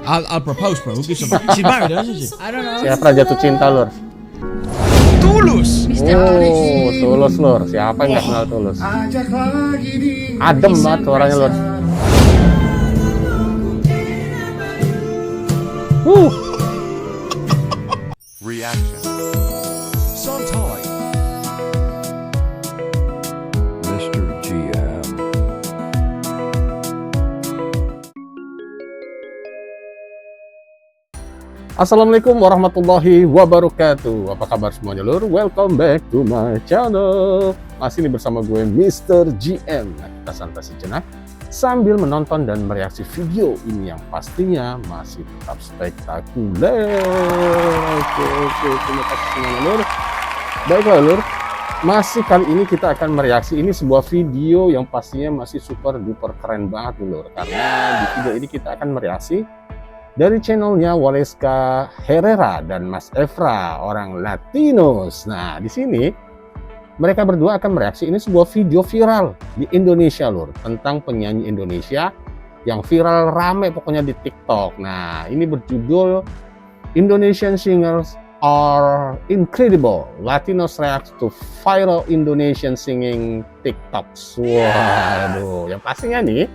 I'll propose, bro. She's married, isn't she? I don't know. Siapa jatuh cinta, Lur? Tulus. Oh, Tulus, Lur. Siapa yang nggak kenal Tulus? Adem banget suaranya, Lur. Reaction. Sometimes. Mr. GM. Assalamualaikum warahmatullahi wabarakatuh. Apa kabar semuanya, Lur? Welcome back to my channel. Masih ini bersama gue Mr. GM. Nah, kita santai sejenak sambil menonton dan mereaksi video ini yang pastinya masih tetap spektakuler. Oke, terima kasih semuanya, Lur. Baiklah, Lur, masih kali ini kita akan mereaksi ini sebuah video yang pastinya masih super duper keren banget, Lur. Karena di video ini kita akan mereaksi dari channelnya Waleska Herrera dan Mas Efra, orang Latinos. Nah, di sini mereka berdua akan mereaksi ini sebuah video viral di Indonesia, Lur, tentang penyanyi Indonesia yang viral rame pokoknya di TikTok. Nah, ini berjudul Indonesian Singers Are Incredible. Latinos react to viral Indonesian singing TikToks. Waduh, yang pastinya nih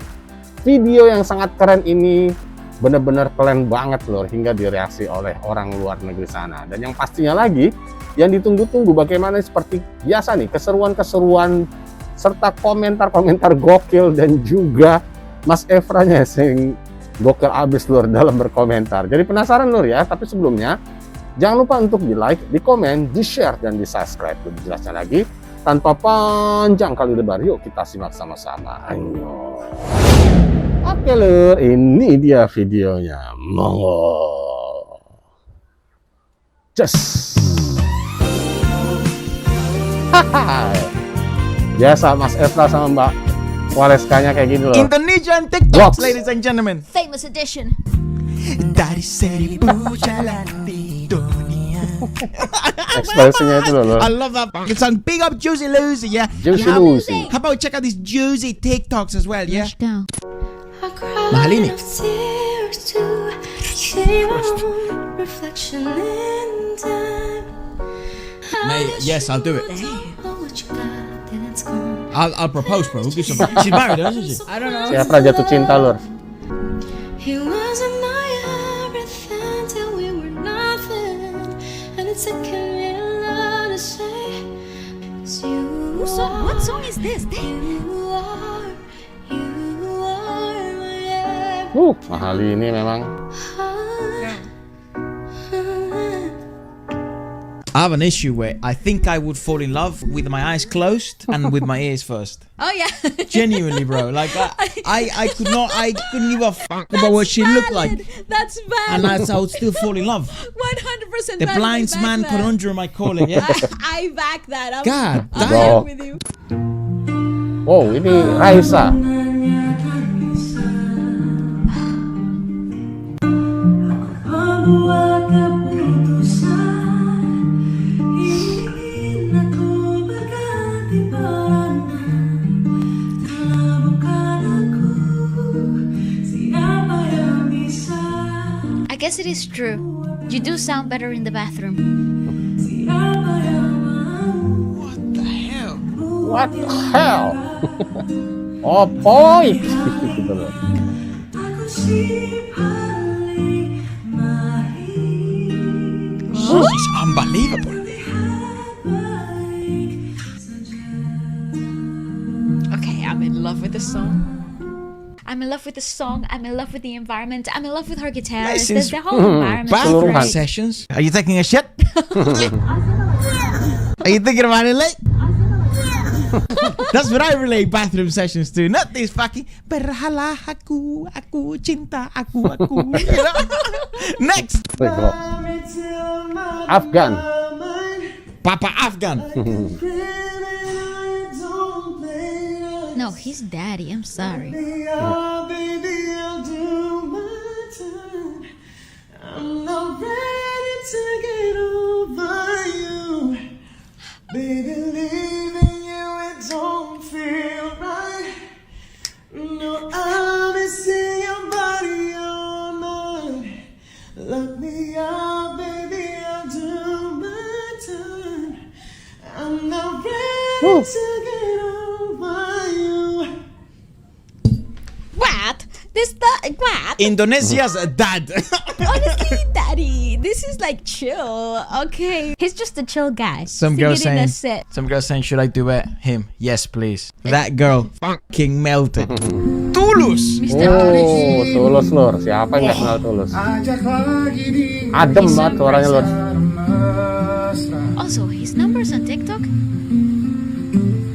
video yang sangat keren ini benar-benar keren banget, Lur, hingga direaksi oleh orang luar negeri sana. Dan yang pastinya lagi, yang ditunggu-tunggu bagaimana seperti biasa nih, keseruan-keseruan serta komentar-komentar gokil dan juga Mas Efranya yang gokil abis, Lur, dalam berkomentar. Jadi penasaran, Lur, ya? Tapi sebelumnya, jangan lupa untuk di-like, di-komen, di-share, dan di-subscribe. Lebih jelasnya lagi, tanpa panjang kali lebar, yuk kita simak sama-sama. Ayo. Oke, Lur, ini dia videonya. Monggo. Just. Biasa Mas Efra sama Mbak Waleskanya kayak gini, loh. Indonesian TikToks, ladies and gentlemen. Famous edition. Dari seribu jalan di dunia. Ekspresinya itu loh. I love that fucking song. Big up Juicy Lucy, yeah. Juicy Lucy. How about check out these juicy TikToks as well, yeah. Let's go. Mahal ini. Yes, I'll do it. I'll propose, bro. She's married, isn't she? I don't know. Siapa jatuh cinta, Lur? He wasn't my everything till we were nothing, and it's taken me a lot to say. 'Cause you What song is this? you are my Mahal ini memang. I have an issue where I think I would fall in love with my eyes closed and with my ears first. Oh yeah. Genuinely, bro. Like I couldn't give a fuck about what she looked like, That's and valid. I would still fall in love. 100% The valid. blind I back man that. conundrum, I call it. Yeah. I back that. God I'm damn. with you. Oh, ini Raisa. I guess it is true. You do sound better in the bathroom. What the hell? What the hell? Oh boy. Gitu loh. This is unbelievable. Okay, I'm in love with the song. I'm in love with the song. I'm in love with the environment. I'm in love with her guitar. This The is whole environment is Bathroom great. sessions. Are you taking a shit? Are you thinking about it late? That's what I relate bathroom sessions to. Not this fucking berhala aku cinta aku. You know? Next. Wait, bro. Afgan. Papa Afgan. No, he's daddy. I'm sorry. Baby, leaving you, it don't feel right. No, I'm missing your body all Woo. What? What? Indonesia's dad. Honestly, Daddy, this is like chill. Okay, he's just a chill guy. Some singing girl in a saying, set. should I duet him? Yes, please. That girl fucking melted. Tulus. Mr. Oh, Tulus lur. Siapa yang nggak kenal Tulus? Adem banget suaranya lur. Also, his numbers on TikTok.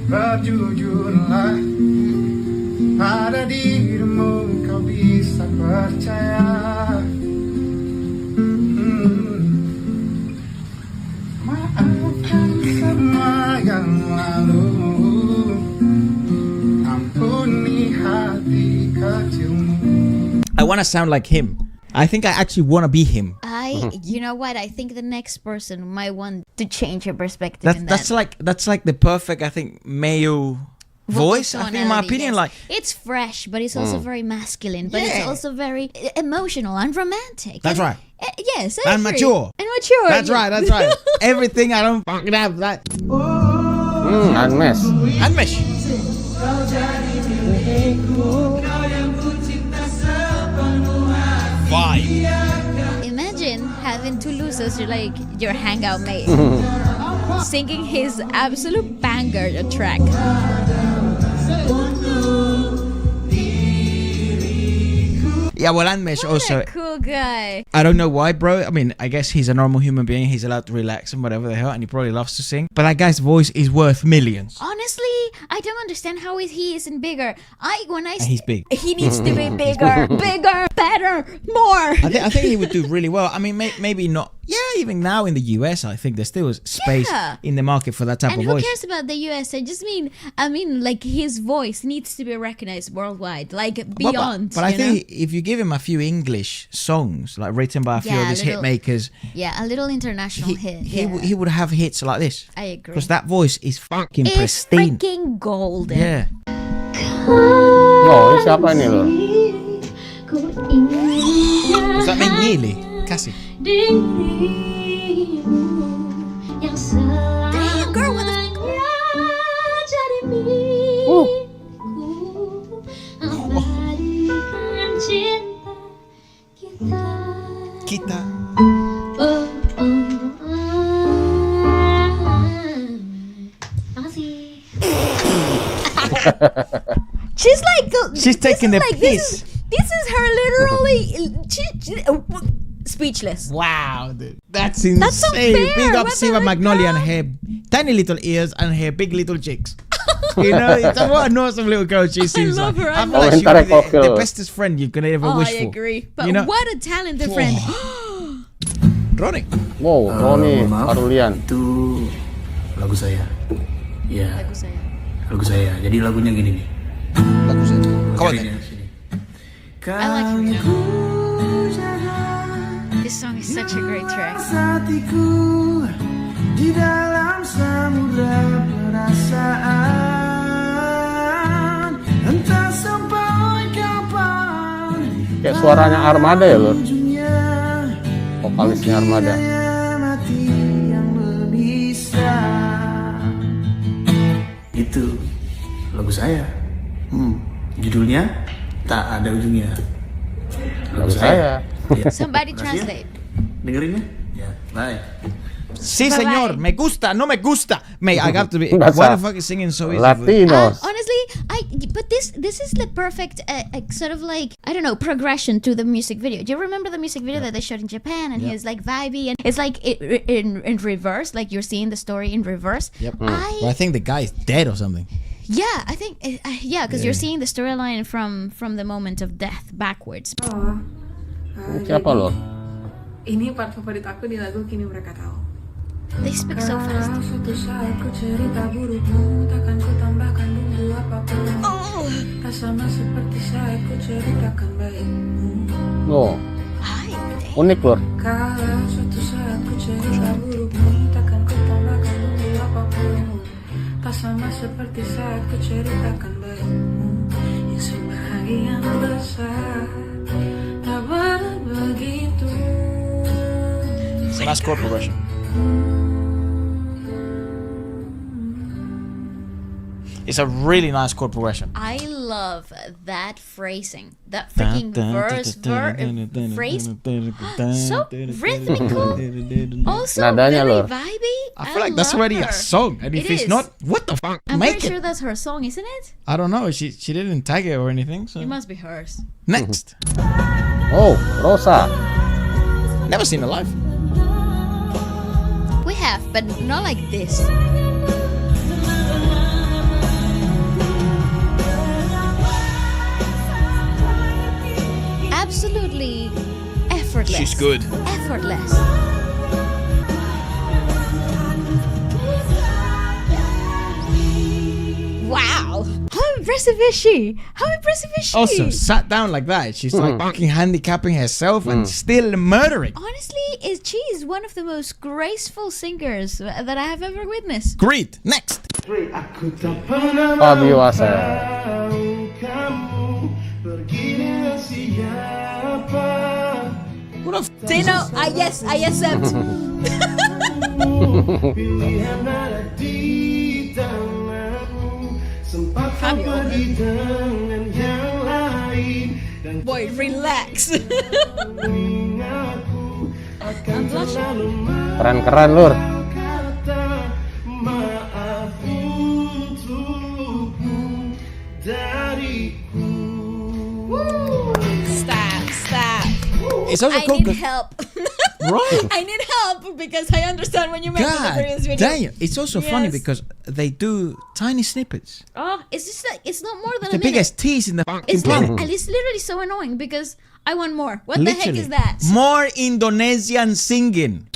Berjujurlah pada dirimu, kau bisa percaya. Maafkan semua yang lalu, ampuni hati kecilmu. I want to sound like him. I think I actually want to be him. You know what? I think the next person might want to change your perspective. That's like the perfect, I think, male voice. I think, in my opinion, yes. like it's fresh, but it's also very masculine. But it's also very emotional and romantic. That's right. Yes, I And agree. mature. And mature. That's right. That's right. Everything I don't fucking have that. Anmes. Unmesh. Vibe. Imagine having two losers, you're like your hangout mate, singing his absolute banger track. Yeah, well, Unmesh What also. a cool guy. I don't know why, bro. I mean, I guess he's a normal human being. He's allowed to relax and whatever the hell, and he probably loves to sing. But that guy's voice is worth millions. Honestly, I don't understand how he isn't bigger. He's big. He needs to be bigger, bigger, better, more. I think he would do really well. I mean, maybe not. Yeah, even now in the US, I think there's still space Yeah. in the market for that type And of who voice. cares about the US? I mean, like his voice needs to be recognized worldwide, like beyond. But I you think if you give him a few English songs, like written by a few Yeah, of these hit makers, know? Yeah, a little international hit. he would have hits like this. I agree. Because that voice is fucking It's pristine. freaking golden. Yeah. Oh, ini siapa ini lur? Does that mean nearly? Cassie. Damn, girl, what the Kita. She's taking the piss. This is her literally speechless. Wow, dude. That's insane. That's so fair. Big up What Siva the Magnolia and fuck? her tiny little ears and her big little cheeks. You know, what an awesome little girl she seems love like. her, I I feel love like her. she'd be Komentar the kok, bestest friend you could ever Oh, wish I for. agree. But You know- what a talented friend. Ronnie. Wow, Roni Parulian. Itu lagu saya. Iya, Lagu saya. lagu saya. Jadi lagunya gini nih. Bagus ya. Come on Sini, then. sini. I like her, you know. This song is such a great track. Hatiku di dalam samudra perasaan, entah sampai kapan. Kayak suaranya Armada ya lur. Ujungnya Vokalisnya Armada. mati yang berbisa. Itu lagu saya. Judulnya tak ada ujungnya. Lagu saya. Ya. Somebody Makasih ya. translate. Dengerin ya. Ya, bye. Sí, Bye-bye. señor. Me gusta, no me gusta. Mate, I got to be. That's Why a- the fuck is singing so easy? Latinos. Honestly, but this is the perfect sort of like, I don't know, progression to the music video. Do you remember the music video that they shot in Japan? And he was like vibey, and it's like in reverse, like you're seeing the story in reverse. Yep. Well, I think the guy is dead or something. Yeah, I think because you're seeing the storyline from the moment of death backwards. Siapa lur? Ini part favorit aku di lagu Kini Mereka Tahu. They speak so fast. Suatu saat ku cerita burukmu, takkan ku tambahkan bumbu apapun. Tak sama seperti saat ku ceritakan baikmu. Oh, Hi. unik lur. Kalau suatu saat ku cerita burukmu, takkan ku tambahkan bumbu apapun. Tak sama seperti saat ku ceritakan baikmu. Yang sebahagian besar tak pernah begitu. It's a nice chord progression. It's a really nice chord progression. I love that phrasing. That freaking phrase. So rhythmical. Also Nadanya, very Lur. vibey. I feel like that's love already her. a song, and if It it's is. not, what the fuck? I'm Make pretty it. sure that's her song, isn't it? I don't know. She didn't tag it or anything. So It must be hers. next, Oh, Rosa. never seen her live. We have, but not like this. Absolutely effortless. She's good. Effortless. Wow. How impressive is she? How impressive is she? Also, sat down like that. She's like fucking handicapping herself and still murdering. Honestly, she is one of the most graceful singers that I have ever witnessed. Great. Next. Aku tak pernah Fabio Asa. tahu kamu pergi dengan siapa. What a Dino, I accept. Pilihan ada di tanganmu. Sempat kau Fabio. pergi dengan yang lain. Dan Boy, relax. ingatku akan I'm blushing. selalu Keren-keren, Lur. kata maaf untukmu dariku. Stop. It's also I called need help. right. I need help because I understand when you mentioned the previous God video. damn. It's also funny Yes. because they do tiny snippets. Oh, it's just like it's not more than The a minute. biggest tease in the fucking It's planet. it's literally so annoying because I want more. What the heck Literally. is that? More Indonesian singing.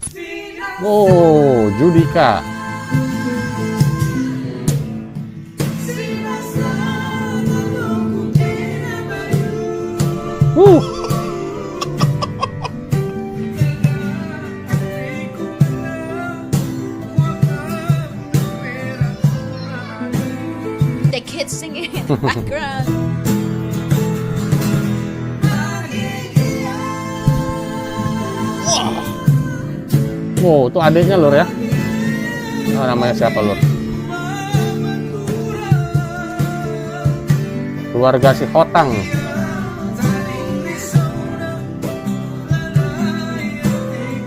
Oh, Judika. The kids singing in the background. Wow, itu adiknya, Lur ya. Oh, namanya siapa, Lur? Keluarga si Hotang.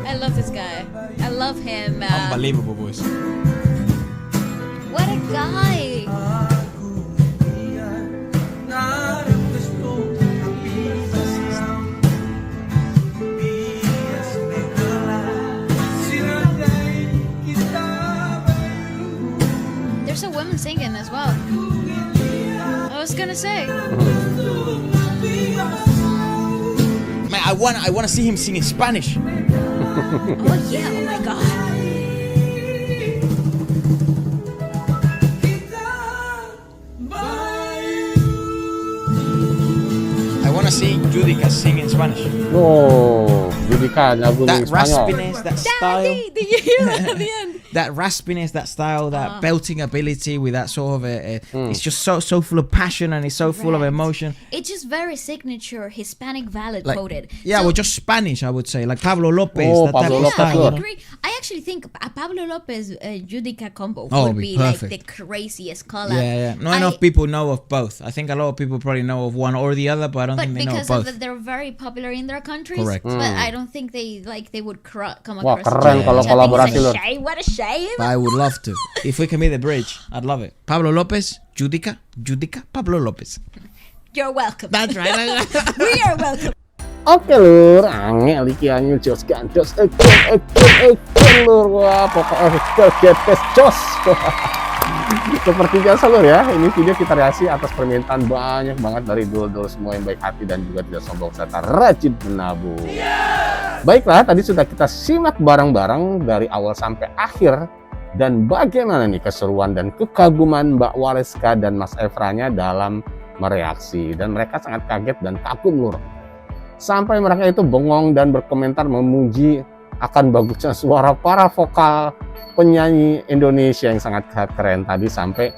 I love this guy. I love him. Unbelievable voice. What a guy. There's a woman singing as well. I was gonna say. Man, I want to see him sing in Spanish. Oh yeah, oh my god. I want to see Judika sing in Spanish. Oh, Judika lagu That Spanyol. raspiness, that style, Daddy, did you hear that at the end? that raspiness, that style, that belting ability with that sort of it's just so full of passion and it's so full of Right. emotion. It's just very signature Hispanic ballad Like, coded. yeah, So- well, just Spanish, I would say, like Pablo Lopez. Oh, that type Pablo of Lopez, style. I Lord. agree. I actually think a Pablo Lopez Judica combo Oh, would be be like perfect. the craziest collab. Yeah. Not enough people know of both. I think a lot of people probably know of one or the other, but I don't But think they know of because both. they're very popular in their countries, Correct. but I don't think they would come Wah, across. keren each kalau other. I think kolaborasi, it's Lord. a shame. What a shame! But I would love to. If we can be the bridge, I'd love it. Pablo Lopez, Judika, Pablo Lopez. You're welcome. That's right. We are welcome. Oke, Lur, angel iki anyel jos gandos ekon Lur. Wah, pokoknya getes jos. Seperti biasa, Lur ya, ini video kita reaksi atas permintaan banyak banget dari dul-dul semua yang baik hati dan juga tidak sombong serta rajin menabung. Baiklah, tadi sudah kita simak bareng-bareng dari awal sampai akhir. Dan bagaimana nih keseruan dan kekaguman Mbak Waleska dan Mas Efranya dalam mereaksi. Dan mereka sangat kaget dan kagum, Lur. Sampai mereka itu bengong dan berkomentar memuji akan bagusnya suara para vokal penyanyi Indonesia yang sangat keren tadi. Sampai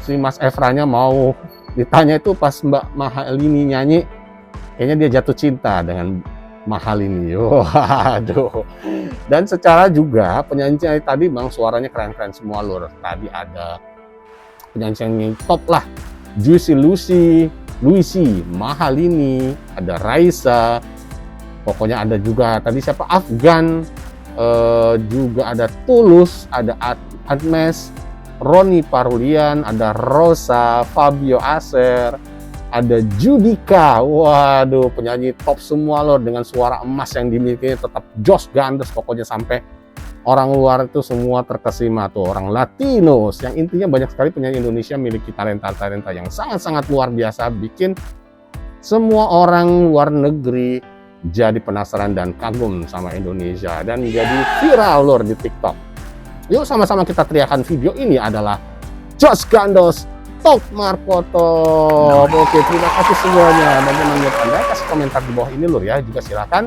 si Mas Efranya mau ditanya itu pas Mbak Mahalini nyanyi, kayaknya dia jatuh cinta dengan Mahalini. Waduh. Dan secara juga penyanyi tadi memang suaranya keren-keren semua, Lur. Tadi ada penyanyi top lah. Juicy Luisi, Mahalini, ada Raisa, pokoknya ada juga tadi siapa, Afgan, juga ada Tulus, ada Admes, Roni Parulian, ada Rosa, Fabio Aser, ada Judika. Waduh, penyanyi top semua loh, dengan suara emas yang dimiliki, tetap jos gandes pokoknya, sampai orang luar itu semua terkesima tuh, orang Latinos, yang intinya banyak sekali penyanyi Indonesia memiliki talenta-talenta yang sangat-sangat luar biasa, bikin semua orang luar negeri jadi penasaran dan kagum sama Indonesia, dan jadi viral lor di TikTok. Yuk sama-sama kita teriakan video ini adalah Jos Gandos Top Marpoto. Oke, terima kasih semuanya. Bagaimana menurut Anda? Kasih komentar di bawah ini lor ya. Juga silakan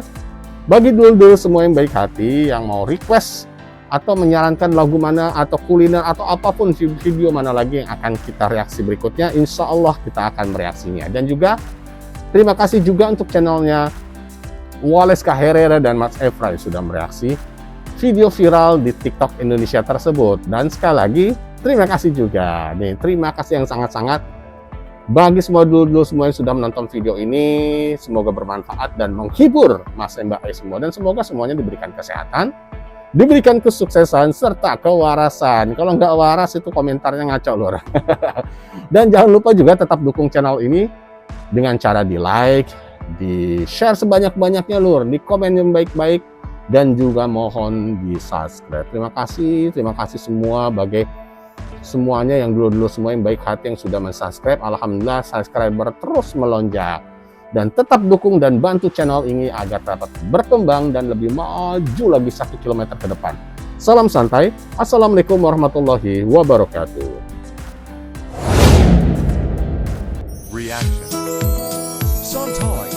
bagi dulur-dulur semua yang baik hati yang mau request atau menyarankan lagu mana atau kuliner atau apapun, video mana lagi yang akan kita reaksi berikutnya, insya Allah kita akan mereaksinya. Dan juga terima kasih juga untuk channelnya Waleska Herrera dan Mas Efra yang sudah mereaksi video viral di TikTok Indonesia tersebut. Dan sekali lagi terima kasih juga nih, terima kasih yang sangat-sangat bagi semua dulur-dulur semua yang sudah menonton video ini. Semoga bermanfaat dan menghibur Mas Mbak semua, dan semoga semuanya diberikan kesehatan, diberikan kesuksesan serta kewarasan. Kalau nggak waras itu komentarnya ngaco lor. Dan jangan lupa juga tetap dukung channel ini dengan cara di like, di share sebanyak-banyaknya lur, di komen yang baik-baik, dan juga mohon di subscribe. Terima kasih semua bagi semuanya yang dulu semua yang baik hati yang sudah mensubscribe. Alhamdulillah subscriber terus melonjak, dan tetap dukung dan bantu channel ini agar dapat berkembang dan lebih maju lagi 1 kilometer ke depan. Salam santai. Assalamualaikum warahmatullahi wabarakatuh. Reaction. Sometimes.